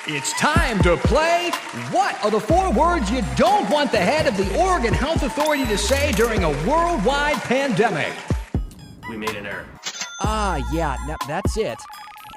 It's time to play What Are the 4 Words You Don't Want the Head of the Oregon Health Authority to Say During a Worldwide Pandemic? We made an error. Yeah, that's it.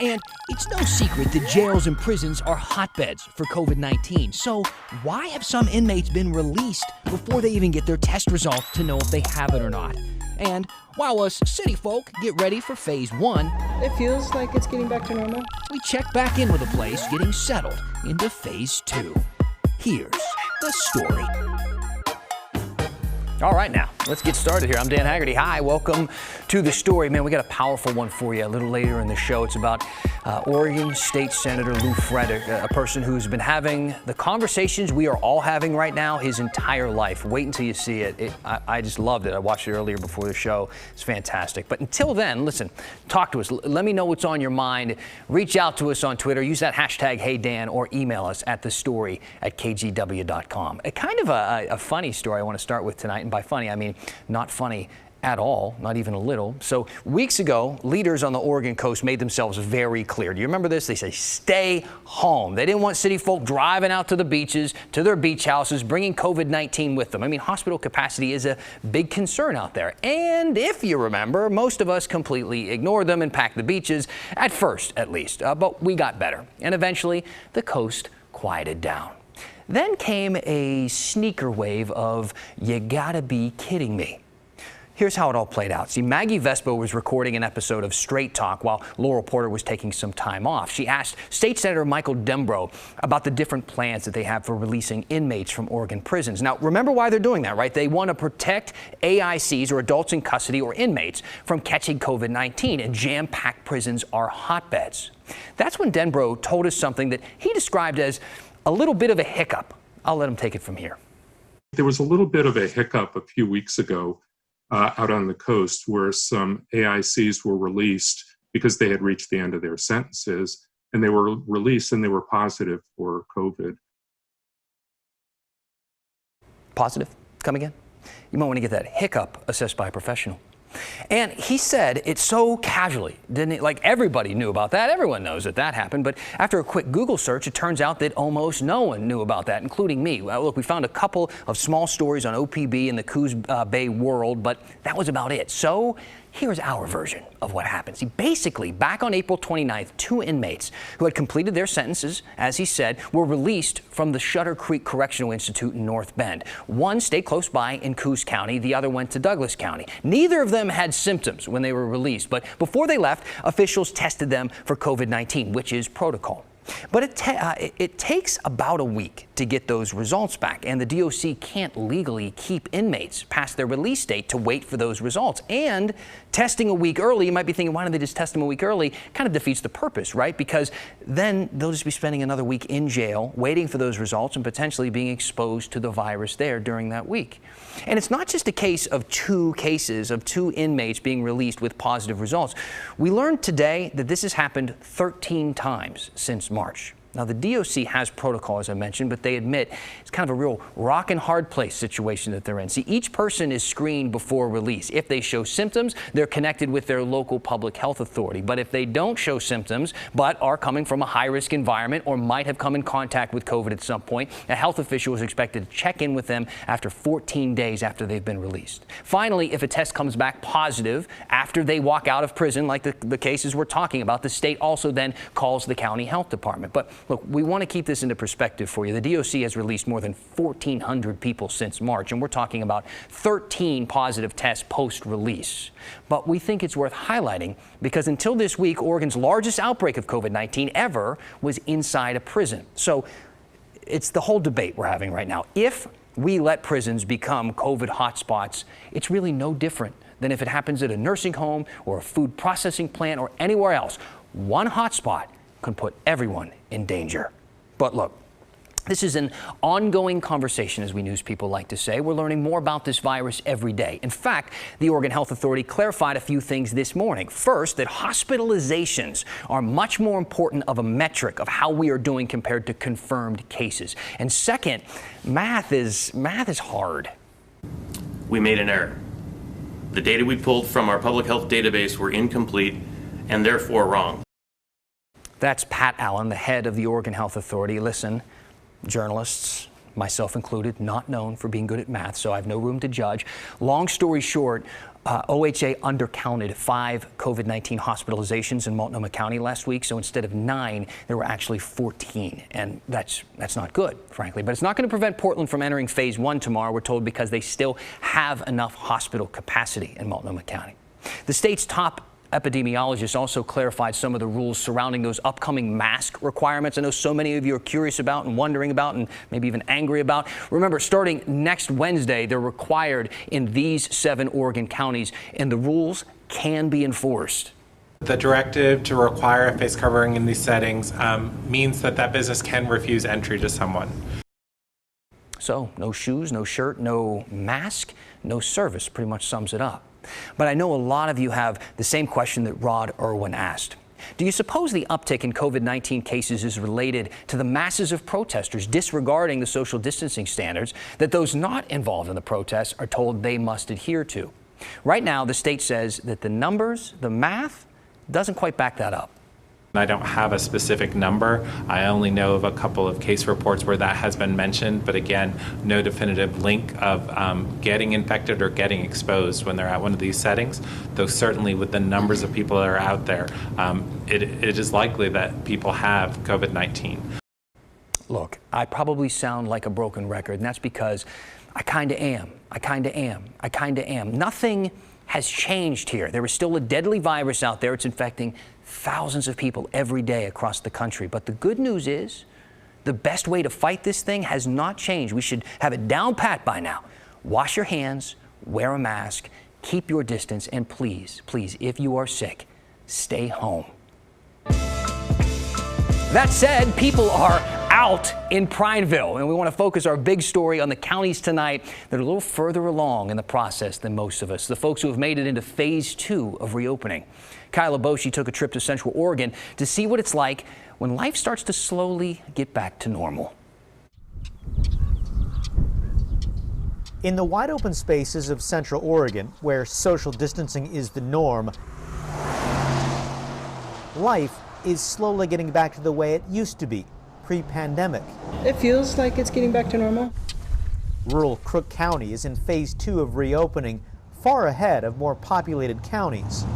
And it's no secret that jails and prisons are hotbeds for COVID-19. So why have some inmates been released before they even get their test results to know if they have it or not? And while us city folk get ready for phase 1, it feels like it's getting back to normal. We check back in with the place getting settled into phase 2. Here's the story. All right, now, let's get started here. I'm Dan Haggerty. Hi, welcome to the story. Man, we got a powerful one for you a little later in the show. It's about Oregon State Senator Lew Frederick, a person who's been having the conversations we are all having right now his entire life. Wait until you see it. I just loved it. I watched it earlier before the show. It's fantastic. But until then, listen, talk to us. Let me know what's on your mind. Reach out to us on Twitter. Use that hashtag HeyDan or email us at thestory@kgw.com. Kind of a funny story I want to start with tonight. And by funny, I mean not funny at all, not even a little. So weeks ago, leaders on the Oregon coast made themselves very clear. Do you remember this? They say, stay home. They didn't want city folk driving out to the beaches, to their beach houses, bringing COVID-19 with them. I mean, hospital capacity is a big concern out there. And if you remember, most of us completely ignored them and packed the beaches, at first at least. But we got better. And eventually, the coast quieted down. Then came a sneaker wave of, you gotta be kidding me. Here's how it all played out. See, Maggie Vespo was recording an episode of Straight Talk while Laurel Porter was taking some time off. She asked State Senator Michael Dembro about the different plans that they have for releasing inmates from Oregon prisons. Now, remember why they're doing that, right? They want to protect AICs, or adults in custody, or inmates from catching COVID-19, and jam-packed prisons are hotbeds. That's when Dembro told us something that he described as a little bit of a hiccup. I'll let him take it from here. There was a little bit of a hiccup a few weeks ago out on the coast where some AICs were released because they had reached the end of their sentences, and they were released and they were positive for COVID. Positive? Come again? You might want to get that hiccup assessed by a professional. And he said it so casually, didn't it? Like everybody knew about that. Everyone knows that that happened. But after a quick Google search, it turns out that almost no one knew about that, including me. Well, look, we found a couple of small stories on OPB and the Coos Bay world, but that was about it. So here's our version of what happened. See, basically, back on April 29th, 2 inmates who had completed their sentences, as he said, were released from the Shutter Creek Correctional Institute in North Bend. One stayed close by in Coos County. The other went to Douglas County. Neither of them had symptoms when they were released, but before they left, officials tested them for COVID-19, which is protocol. But it takes about a week to get those results back, and the DOC can't legally keep inmates past their release date to wait for those results. And testing a week early, you might be thinking, why don't they just test them a week early? Kind of defeats the purpose, right? Because then they'll just be spending another week in jail waiting for those results and potentially being exposed to the virus there during that week. And it's not just a case of 2 cases of 2 inmates being released with positive results. We learned today that this has happened 13 times since March. Now, the DOC has protocol, as I mentioned, but they admit it's kind of a real rock and hard place situation that they're in. See, each person is screened before release. If they show symptoms, they're connected with their local public health authority. But if they don't show symptoms, but are coming from a high-risk environment or might have come in contact with COVID at some point, a health official is expected to check in with them after 14 days after they've been released. Finally, if a test comes back positive after they walk out of prison, like the cases we're talking about, the state also then calls the county health department. But look, we want to keep this into perspective for you. The DOC has released more than 1,400 people since March, and we're talking about 13 positive tests post-release. But we think it's worth highlighting because until this week, Oregon's largest outbreak of COVID-19 ever was inside a prison. So it's the whole debate we're having right now. If we let prisons become COVID hotspots, it's really no different than if it happens at a nursing home or a food processing plant or anywhere else. One hotspot can put everyone in danger. But look, this is an ongoing conversation, as we news people like to say. We're learning more about this virus every day. In fact, the Oregon Health Authority clarified a few things this morning. First, that hospitalizations are much more important of a metric of how we are doing compared to confirmed cases. And second, math is hard. We made an error. The data we pulled from our public health database were incomplete and therefore wrong. That's Pat Allen, the head of the Oregon Health Authority. Listen, journalists, myself included, not known for being good at math, so I have no room to judge. Long story short, OHA undercounted 5 COVID-19 hospitalizations in Multnomah County last week. So instead of 9, there were actually 14. And that's not good, frankly. But it's not going to prevent Portland from entering phase 1 tomorrow, we're told, because they still have enough hospital capacity in Multnomah County. The state's top epidemiologist also clarified some of the rules surrounding those upcoming mask requirements. I know so many of you are curious about and wondering about and maybe even angry about. Remember, starting next Wednesday, they're required in these 7 Oregon counties, and the rules can be enforced. The directive to require a face covering in these settings means that business can refuse entry to someone. So no shoes, no shirt, no mask, no service pretty much sums it up. But I know a lot of you have the same question that Rod Irwin asked. Do you suppose the uptick in COVID-19 cases is related to the masses of protesters disregarding the social distancing standards that those not involved in the protests are told they must adhere to? Right now, the state says that the numbers, the math, doesn't quite back that up. I don't have a specific number. I only know of a couple of case reports where that has been mentioned, but again, no definitive link of getting infected or getting exposed when they're at one of these settings, though certainly with the numbers of people that are out there, it is likely that people have COVID-19. Look, I probably sound like a broken record, and that's because I kind of am. Nothing has changed here. There is still a deadly virus out there. It's infecting thousands of people every day across the country. But the good news is the best way to fight this thing has not changed. We should have it down pat by now. Wash your hands, wear a mask, keep your distance, and please, if you are sick, stay home. That said, people are out in Prineville, and we want to focus our big story on the counties tonight that are a little further along in the process than most of us, the folks who have made it into phase 2 of reopening. Kyla Boshi took a trip to Central Oregon to see what it's like when life starts to slowly get back to normal. In the wide open spaces of Central Oregon, where social distancing is the norm, life is slowly getting back to the way it used to be pre-pandemic. It feels like it's getting back to normal. Rural Crook County is in phase 2 of reopening, far ahead of more populated counties.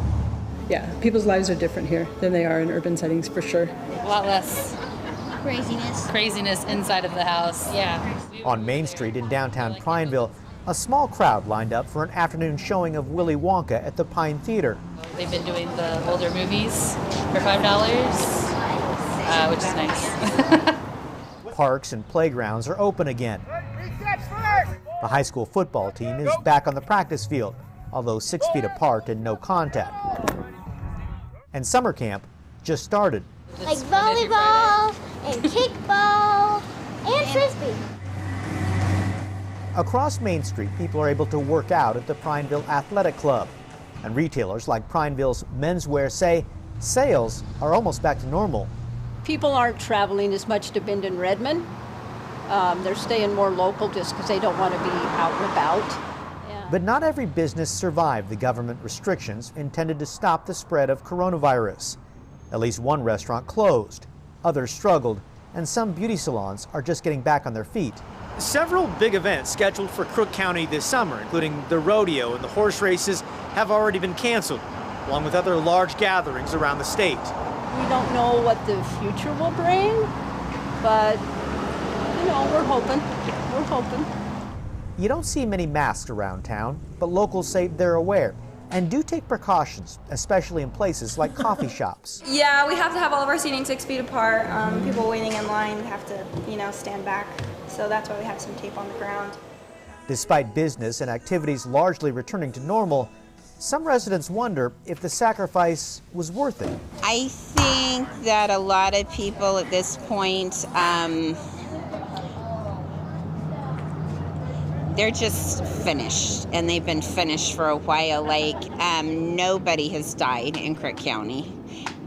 Yeah, people's lives are different here than they are in urban settings, for sure. A lot less craziness inside of the house. Yeah. On Main Street in downtown Prineville, a small crowd lined up for an afternoon showing of Willy Wonka at the Pine Theater. They've been doing the older movies for $5, which is nice. Parks and playgrounds are open again. The high school football team is back on the practice field, although 6 feet apart and no contact. And summer camp just started. Like volleyball and kickball and frisbee. Across Main Street, people are able to work out at the Prineville Athletic Club. And retailers like Prineville's Menswear say sales are almost back to normal. People aren't traveling as much to Bend and Redmond. They're staying more local just because they don't want to be out and about. Yeah. But not every business survived the government restrictions intended to stop the spread of coronavirus. At least one restaurant closed, others struggled, and some beauty salons are just getting back on their feet. Several big events scheduled for Crook County this summer, including the rodeo and the horse races, have already been canceled, along with other large gatherings around the state. We don't know what the future will bring, but, we're hoping. You don't see many masks around town, but locals say they're aware and do take precautions, especially in places like coffee shops. Yeah, we have to have all of our seating 6 feet apart. People waiting in line have to, stand back. So that's why we have some tape on the ground. Despite business and activities largely returning to normal, some residents wonder if the sacrifice was worth it. I think that a lot of people at this point, they're just finished, and they've been finished for a while. Nobody has died in Crook County.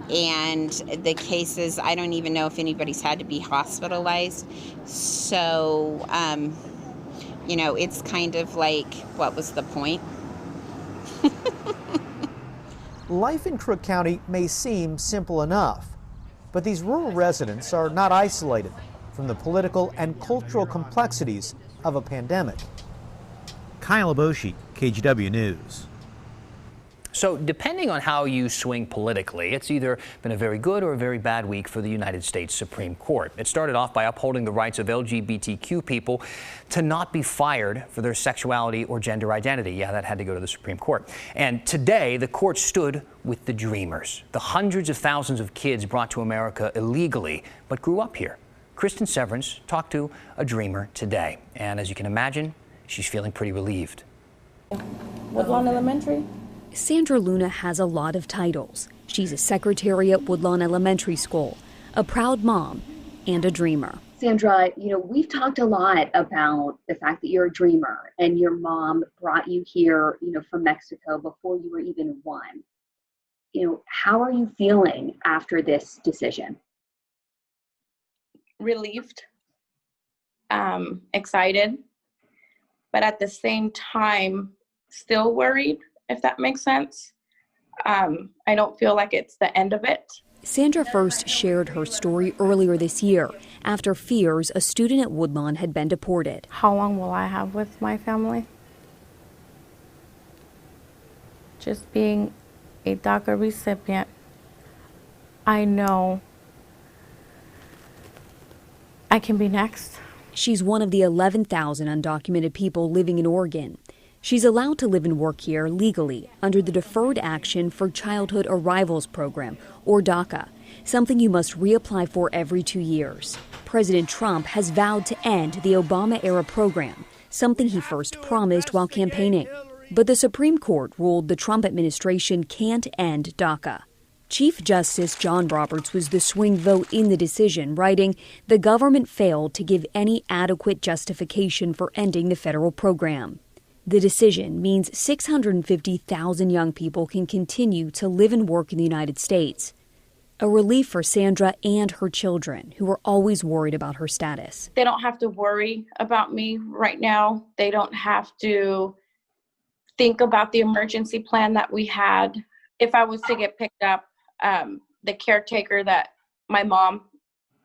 And the cases, I don't even know if anybody's had to be hospitalized. So, it's kind of like, what was the point? Life in Crook County may seem simple enough, But these rural residents are not isolated from the political and cultural complexities of a pandemic. Kyle Aboshi, KGW News. So depending on how you swing politically, it's either been a very good or a very bad week for the United States Supreme Court. It started off by upholding the rights of LGBTQ people to not be fired for their sexuality or gender identity. Yeah, that had to go to the Supreme Court. And today, the court stood with the dreamers, the hundreds of thousands of kids brought to America illegally but grew up here. Kristen Severance talked to a dreamer today. And as you can imagine, she's feeling pretty relieved. Woodlawn Elementary. Sandra Luna has a lot of titles. She's a secretary at Woodlawn Elementary School, a proud mom, and a dreamer. Sandra, we've talked a lot about the fact that you're a dreamer and your mom brought you here, from Mexico before you were even one. How are you feeling after this decision? Relieved, excited, but at the same time, still worried, if that makes sense. I don't feel like it's the end of it. Sandra first shared her story earlier this year after fears a student at Woodlawn had been deported. How long will I have with my family? Just being a DACA recipient, I know I can be next. She's one of the 11,000 undocumented people living in Oregon. She's allowed to live and work here legally under the Deferred Action for Childhood Arrivals program, or DACA, something you must reapply for every 2 years. President Trump has vowed to end the Obama-era program, something he first promised while campaigning. But the Supreme Court ruled the Trump administration can't end DACA. Chief Justice John Roberts was the swing vote in the decision, writing, "The government failed to give any adequate justification for ending the federal program." The decision means 650,000 young people can continue to live and work in the United States. A relief for Sandra and her children, who are always worried about her status. They don't have to worry about me right now. They don't have to think about the emergency plan that we had. If I was to get picked up, the caretaker that my mom,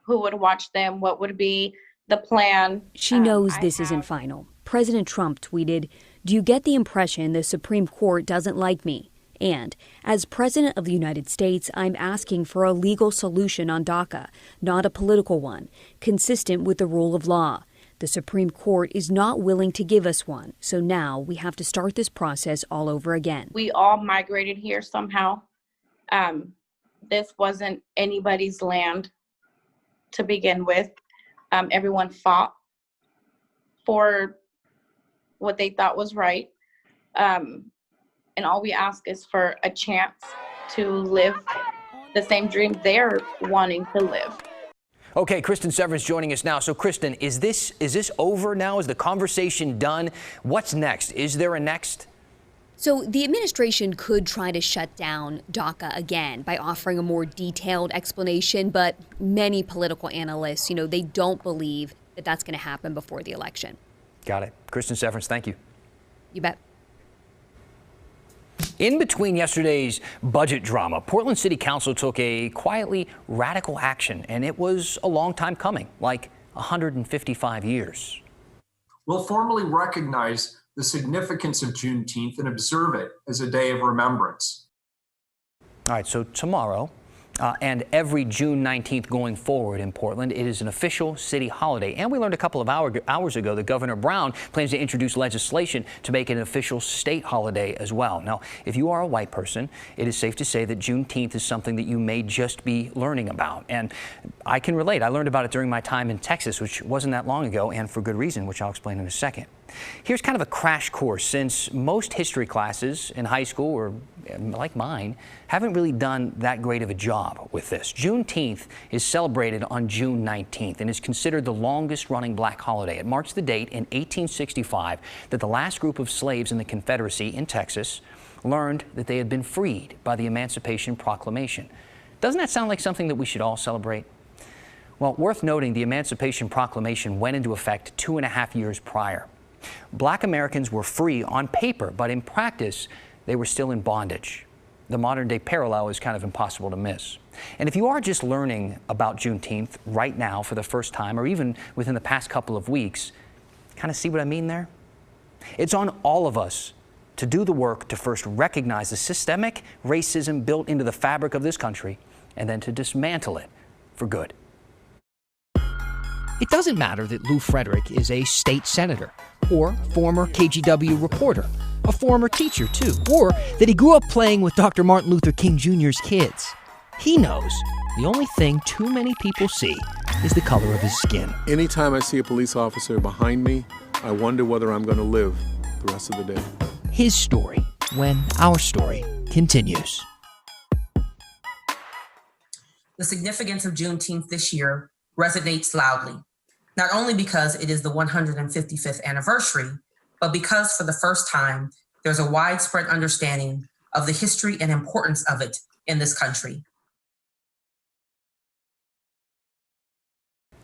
who would watch them, what would be the plan? She knows this isn't final. President Trump tweeted, "Do you get the impression the Supreme Court doesn't like me? And as President of the United States, I'm asking for a legal solution on DACA, not a political one, consistent with the rule of law. The Supreme Court is not willing to give us one, so now we have to start this process all over again." We all migrated here somehow. This wasn't anybody's land to begin with. Everyone fought for what they thought was right. And all we ask is for a chance to live the same dream they're wanting to live. Okay, Kristen Severance joining us now. So, Kristen, is this over now? Is the conversation done? What's next? Is there a next? So the administration could try to shut down DACA again by offering a more detailed explanation, but many political analysts, they don't believe that that's going to happen before the election. Got it. Kristen Severance, thank you. You bet. In between yesterday's budget drama, Portland City Council took a quietly radical action, and it was a long time coming, like 155 years. We'll formally recognize the significance of Juneteenth and observe it as a day of remembrance. All right, so tomorrow and every June 19th going forward in Portland, it is an official city holiday. And we learned a couple of hours ago that Governor Brown plans to introduce legislation to make it an official state holiday as well. Now, if you are a white person, it is safe to say that Juneteenth is something that you may just be learning about. And I can relate. I learned about it during my time in Texas, which wasn't that long ago, and for good reason, which I'll explain in a second. Here's kind of a crash course, since most history classes in high school, or like mine, haven't really done that great of a job with this. Juneteenth is celebrated on June 19th and is considered the longest running black holiday. It marks the date in 1865 that the last group of slaves in the Confederacy in Texas learned that they had been freed by the Emancipation Proclamation. Doesn't that sound like something that we should all celebrate? Well, worth noting, the Emancipation Proclamation went into effect 2.5 years prior. Black Americans were free on paper, but in practice, they were still in bondage. the modern day parallel is kind of impossible to miss. And if you are just learning about Juneteenth right now for the first time, or even within the past couple of weeks, kind of see what I mean there? It's on all of us to do the work to first recognize the systemic racism built into the fabric of this country, and then to dismantle it for good. It doesn't matter that Lew Frederick is a state senator, or former KGW reporter, a former teacher too, or that he grew up playing with Dr. Martin Luther King Jr.'s kids. He knows the only thing too many people see is the color of his skin. Anytime I see a police officer behind me, I wonder whether I'm going to live the rest of the day. His story, when our story continues. The significance of Juneteenth this year resonates loudly, not only because it is the 155th anniversary, but because for the first time, there's a widespread understanding of the history and importance of it in this country.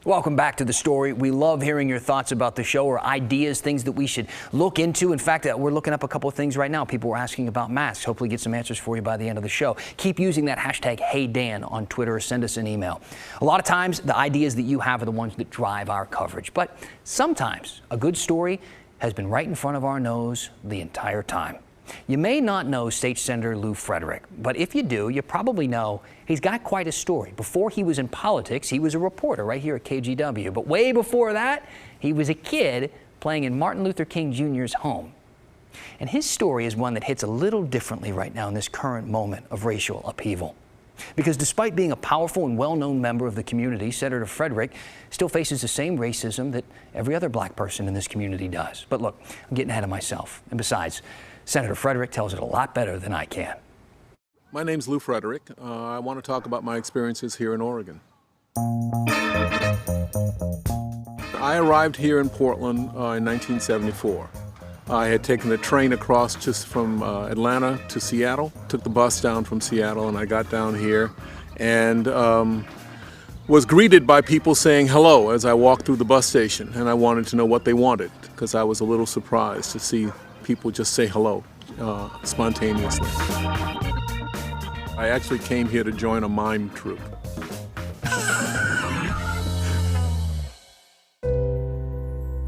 Welcome back to The Story. We love hearing your thoughts about the show or ideas, things that we should look into. In fact, we're looking up a couple of things right now. People were asking about masks. Hopefully get some answers for you by the end of the show. Keep using that hashtag HeyDan on Twitter or send us an email. A lot of times, the ideas that you have are the ones that drive our coverage. But sometimes, a good story has been right in front of our nose the entire time. You may not know State Senator Lew Frederick, but if you do, you probably know he's got quite a story. Before he was in politics, he was a reporter right here at KGW. But way before that, he was a kid playing in Martin Luther King Jr.'s home. And his story is one that hits a little differently right now in this current moment of racial upheaval. Because despite being a powerful and well-known member of the community, Senator Frederick still faces the same racism that every other black person in this community does. But look, I'm getting ahead of myself. And besides, Senator Frederick tells it a lot better than I can. My name's Lew Frederick. I want to talk about my experiences here in Oregon. I arrived here in Portland in 1974. I had taken a train across just from Atlanta to Seattle, took the bus down from Seattle, and I got down here and was greeted by people saying hello as I walked through the bus station, and I wanted to know what they wanted because I was a little surprised to see people just say hello spontaneously. I actually came here to join a mime troupe.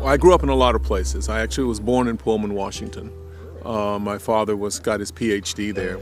I grew up in a lot of places. I actually was born in Pullman, Washington. My father got his PhD there.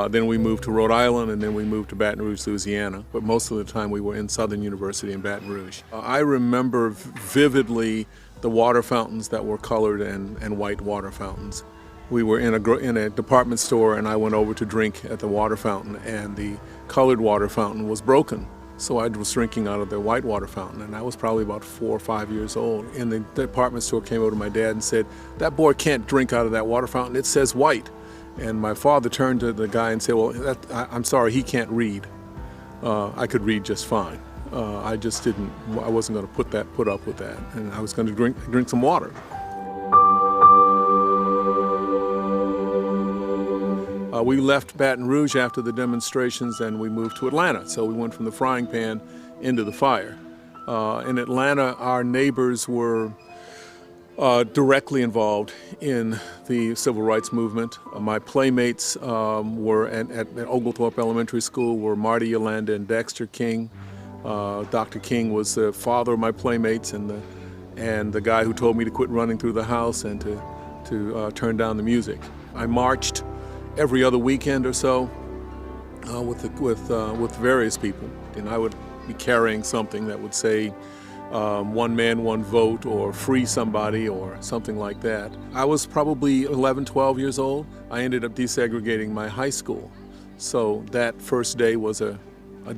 Then we moved to Rhode Island, and then we moved to Baton Rouge, Louisiana. But most of the time we were in Southern University in Baton Rouge. I remember vividly the water fountains that were colored and white water fountains. We were in a department store, and I went over to drink at the water fountain, and the colored water fountain was broken. So I was drinking out of the white water fountain, and I was probably about 4 or 5 years old. And the department store came over to my dad and said, "That boy can't drink out of that water fountain, it says white." And my father turned to the guy and said, "Well, I'm sorry, he can't read." I could read just fine. I wasn't going to put up with that, and I was going to drink some water. We left Baton Rouge after the demonstrations and we moved to Atlanta. So we went from the frying pan into the fire. In Atlanta, our neighbors were directly involved in the civil rights movement. My playmates were at Oglethorpe Elementary School were Marty Yolanda and Dexter King. Dr. King was the father of my playmates and the guy who told me to quit running through the house and to turn down the music. I marched every other weekend or so with various people, and I would be carrying something that would say one man, one vote, or free somebody, or something like that. I was probably 11, 12 years old. I ended up desegregating my high school, so that first day was a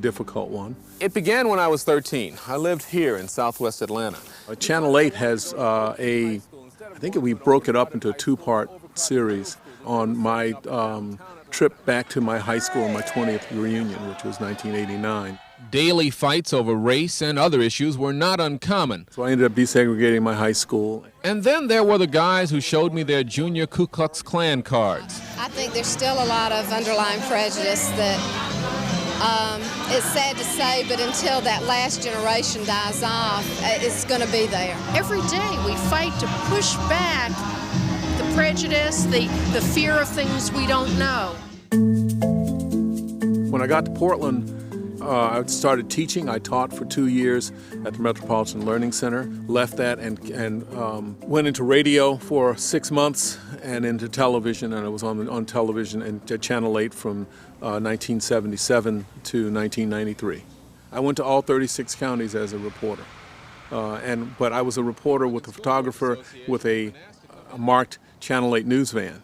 difficult one. It began when I was 13. I lived here in Southwest Atlanta. Channel 8 has I think we broke it up into a 2-part series on my trip back to my high school, my 20th reunion, which was 1989. Daily fights over race and other issues were not uncommon. So I ended up desegregating my high school. And then there were the guys who showed me their junior Ku Klux Klan cards. I think there's still a lot of underlying prejudice that it's sad to say, but until that last generation dies off, it's going to be there. Every day we fight to push back the prejudice, the fear of things we don't know. When I got to Portland, I started teaching. I taught for 2 years at the Metropolitan Learning Center, left that and went into radio for 6 months and into television, and I was on television and Channel 8 from 1977 to 1993. I went to all 36 counties as a reporter, but I was a reporter with a photographer with a marked Channel 8 news van,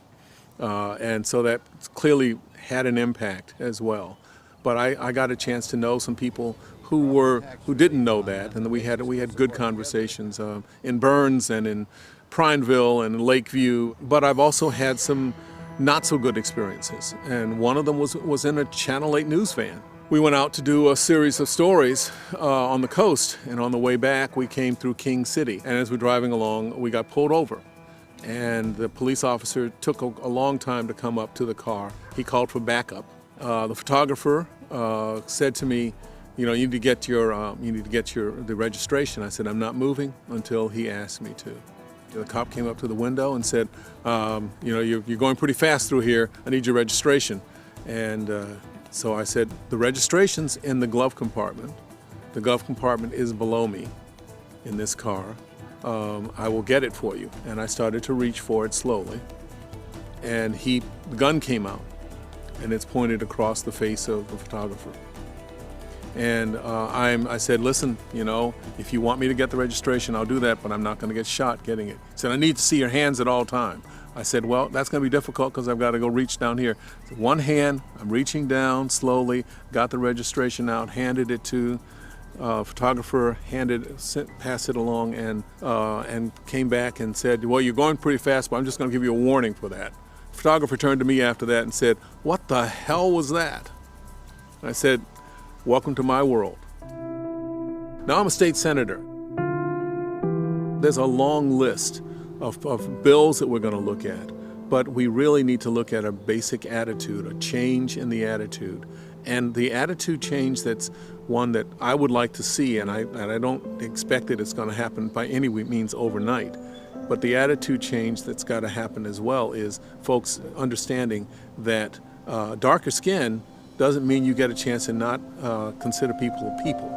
and so that clearly had an impact as well. But I got a chance to know some people who didn't know that, and we had good conversations in Burns and in Prineville and in Lakeview. But I've also had some not so good experiences, and one of them was in a Channel 8 news van. We went out to do a series of stories on the coast, and on the way back we came through King City, and as we're driving along we got pulled over. And the police officer took a long time to come up to the car. He called for backup. The photographer said to me, you need to get the registration. I said, I'm not moving until he asks me to. The cop came up to the window and said, you're going pretty fast through here. I need your registration. And so I said, the registration's in the glove compartment. The glove compartment is below me in this car. I will get it for you. And I started to reach for it slowly. And the gun came out, and it's pointed across the face of the photographer. And I said, listen, if you want me to get the registration, I'll do that, but I'm not going to get shot getting it. He said, I need to see your hands at all time. I said, well, that's going to be difficult because I've got to go reach down here. So one hand, I'm reaching down slowly, got the registration out, handed it to photographer, passed it along, and came back and said, well, you're going pretty fast, but I'm just going to give you a warning for that. The photographer turned to me after that and said, what the hell was that? I said, welcome to my world. Now I'm a state senator. There's a long list of bills that we're going to look at, but we really need to look at a basic attitude, a change in the attitude. And the attitude change that's one that I would like to see, and I don't expect that it's going to happen by any means overnight, but the attitude change that's got to happen as well is folks understanding that darker skin doesn't mean you get a chance to not consider people people.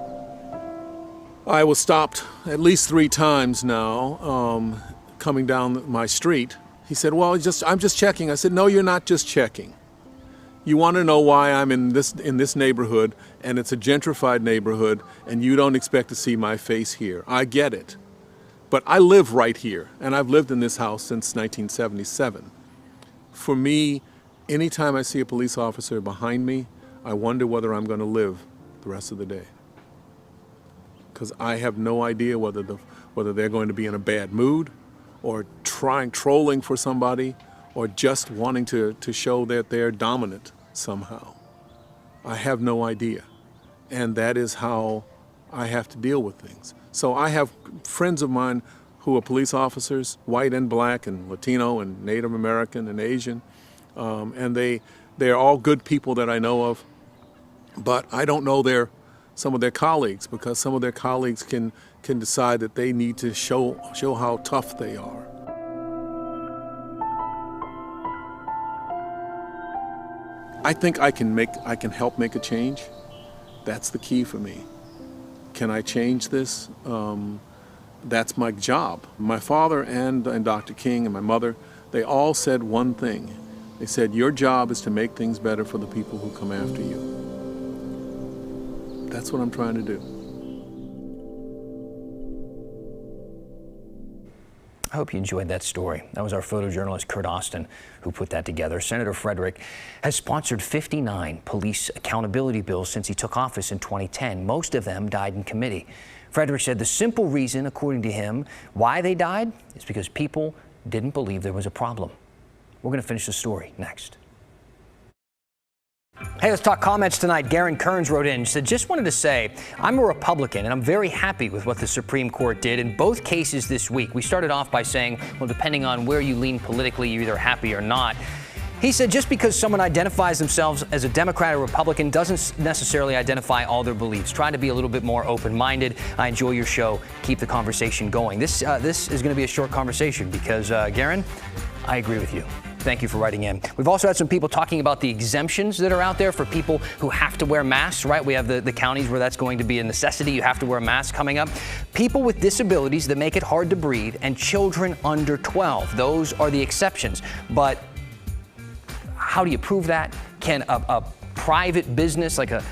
I was stopped at least 3 times now coming down my street. He said, well, I'm just checking. I said, no, you're not just checking. You want to know why I'm in this neighborhood, and it's a gentrified neighborhood, and you don't expect to see my face here. I get it. But I live right here, and I've lived in this house since 1977. For me, anytime I see a police officer behind me, I wonder whether I'm going to live the rest of the day. Because I have no idea whether they're going to be in a bad mood, or trolling for somebody, or just wanting to show that they're dominant somehow. I have no idea. And that is how I have to deal with things. So I have friends of mine who are police officers, white and black and Latino and Native American and Asian, and they're all good people that I know of, but I don't know some of their colleagues, because some of their colleagues can decide that they need to show how tough they are. I think I can help make a change. That's the key for me. Can I change this? That's my job. My father and Dr. King and my mother, they all said one thing. They said, your job is to make things better for the people who come after you. That's what I'm trying to do. I hope you enjoyed that story. That was our photojournalist Kurt Austin who put that together. Senator Frederick has sponsored 59 police accountability bills since he took office in 2010. Most of them died in committee. Frederick said the simple reason, according to him, why they died is because people didn't believe there was a problem. We're going to finish the story next. Hey, let's talk comments tonight. Garen Kearns wrote in and said, just wanted to say, I'm a Republican and I'm very happy with what the Supreme Court did in both cases this week. We started off by saying, well, depending on where you lean politically, you're either happy or not. He said, just because someone identifies themselves as a Democrat or Republican doesn't necessarily identify all their beliefs. Try to be a little bit more open-minded. I enjoy your show. Keep the conversation going. This is going to be a short conversation because, Garen, I agree with you. Thank you for writing in. We've also had some people talking about the exemptions that are out there for people who have to wear masks, right? We have the counties where that's going to be a necessity. You have to wear a mask coming up. People with disabilities that make it hard to breathe and children under 12. Those are the exceptions. But how do you prove that? Can a private business like a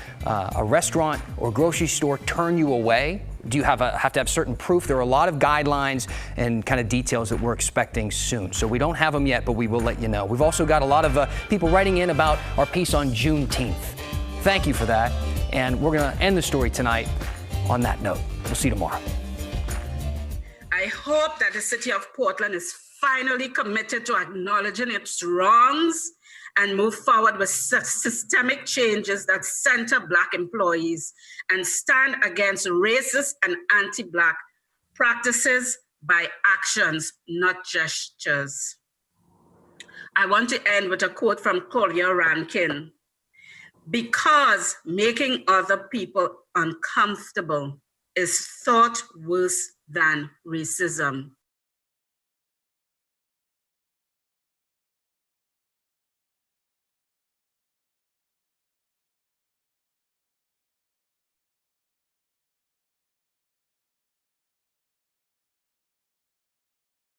restaurant or grocery store turn you away? Do you have to have certain proof? There are a lot of guidelines and kind of details that we're expecting soon. So we don't have them yet, but we will let you know. We've also got a lot of people writing in about our piece on Juneteenth. Thank you for that. And we're going to end the story tonight on that note. We'll see you tomorrow. I hope that the city of Portland is finally committed to acknowledging its wrongs and move forward with systemic changes that center Black employees and stand against racist and anti-Black practices by actions, not gestures. I want to end with a quote from Collier Rankin. Because making other people uncomfortable is thought worse than racism.